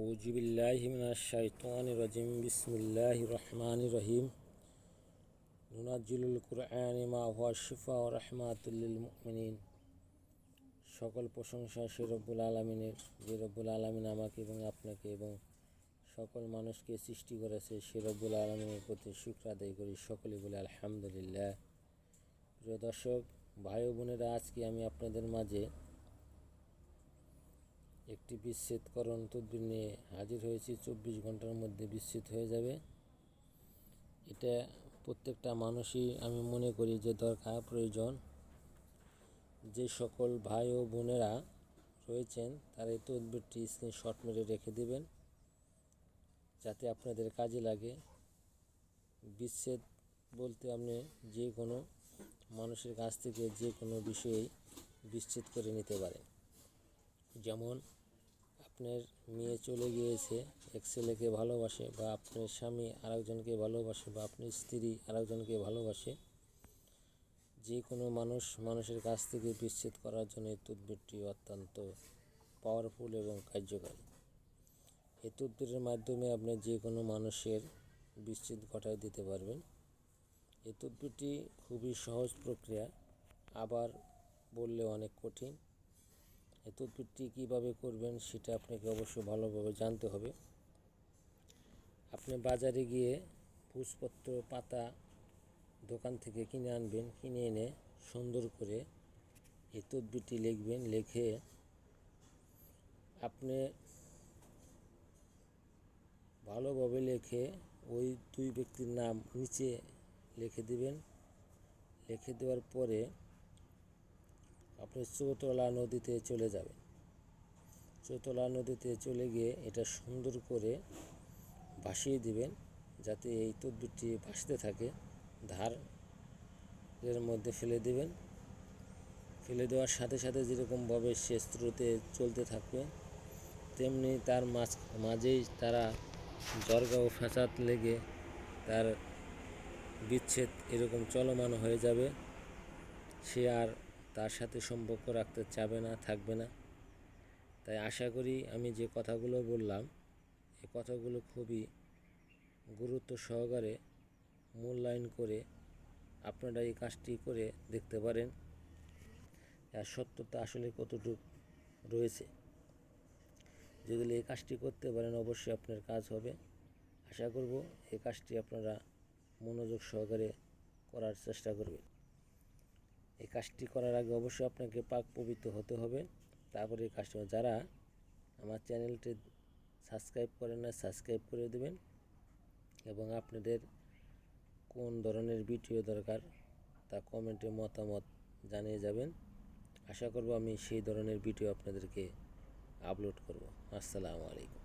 أعوذ بالله من الشيطان الرجيم بسم الله الرحمن الرحيم ننزل القرآن ما هو شفاء ورحمة للمؤمنين। সকল প্রশংসা সে রব্বুল আলামিনের, যে রব্বুল আলামিন আমাকে এবং আপনাকে এবং সকল মানুষকে সৃষ্টি করেছে সে রব্বুল আলামিনের প্রতি শুকর আদায় করি। সকলে বলে আলহামদুলিল্লাহ। প্রিয় দর্শক, ভাই ও বোনেরা, আজকে আমি আপনাদের মাঝে একটি বিচ্ছেদকরণ তদবির নিয়ে হাজির হয়েছি। 24 ঘন্টার মধ্যে বিচ্ছেদ হয়ে যাবে। এটা প্রত্যেকটা মানুষই আমি মনে করি যে দরকার, প্রয়োজন। যে সকল ভাই ও বোনেরা রয়েছেন তারা এই তদবিরটি স্ক্রিনশট মেরে রেখে দেবেন, যাতে আপনাদের কাজে লাগে। বিচ্ছেদ বলতে আপনি যে কোনো মানুষের কাছ থেকে যে কোনো বিষয়েই বিচ্ছেদ করে নিতে পারেন। যেমন আপনার মেয়ে চলে গিয়েছে, এক ছেলেকে ভালোবাসে, বা আপনার স্বামী আরেকজনকে ভালোবাসে, বা আপনার স্ত্রী আরেকজনকে ভালোবাসে। যে কোনো মানুষের কাছ থেকে বিচ্ছেদ করার জন্য এই তদবিরটি অত্যন্ত পাওয়ারফুল এবং কার্যকারী। এই তদবিরের মাধ্যমে আপনি যে কোনো মানুষের বিচ্ছেদ ঘটায় দিতে পারবেন। এই তদবিরটি খুবই সহজ প্রক্রিয়া, আবার বললে অনেক কঠিন। এই তদবিরটি কীভাবে করবেন সেটা আপনাকে অবশ্যই ভালোভাবে জানতে হবে। আপনি বাজারে গিয়ে ভূষপত্র পাতা দোকান থেকে কিনে আনবেন। কিনে এনে সুন্দর করে এই তদবিরটি লিখবেন। লিখে আপনি ভালোভাবে লিখে ওই দুই ব্যক্তির নাম নিচে লিখে দিবেন। লিখে দেওয়ার পরে আপনি চৌতলা নদীতে চলে যাবেন। চৌতলা নদীতে চলে গিয়ে এটা সুন্দর করে ভাসিয়ে দিবেন, যাতে এই তদবিরটি ভাসতে থাকে। ধারের মধ্যে ফেলে দেবেন। ফেলে দেওয়ার সাথে সাথে যেরকমভাবে সে স্রোতে চলতে থাকবে, তেমনি তার মাঝেই তারা জর্গা ও ফ্যাসাদ লেগে তার বিচ্ছেদ এরকম চলমান হয়ে যাবে। সে আর তার সাথে সম্পর্ক রাখতে চাবে না, থাকবে না। তাই আশা করি আমি যে কথাগুলো বললাম, এই কথাগুলো খুবই গুরুত্ব সহকারে মূল্যায়ন করে আপনারা এই কাজটি করে দেখতে পারেন। আর সত্যতা আসলে কতটুকু রয়েছে। যদি এই কাজটি করতে পারেন অবশ্যই আপনার কাজ হবে। আশা করব এই কাজটি আপনারা মনোযোগ সহকারে করার চেষ্টা করবেন। এই কাজটি করার আগে অবশ্যই আপনাকে পাক পবিত্র হতে হবে, তারপরে এই কাজটি। যারা আমার চ্যানেলটি সাবস্ক্রাইব করেন না, সাবস্ক্রাইব করে দেবেন এবং আপনাদের কোন ধরনের ভিডিও দরকার তা কমেন্টে মতামত জানিয়ে যাবেন। আশা করব আমি সেই ধরনের ভিডিও আপনাদেরকে আপলোড করব। আসসালামু আলাইকুম।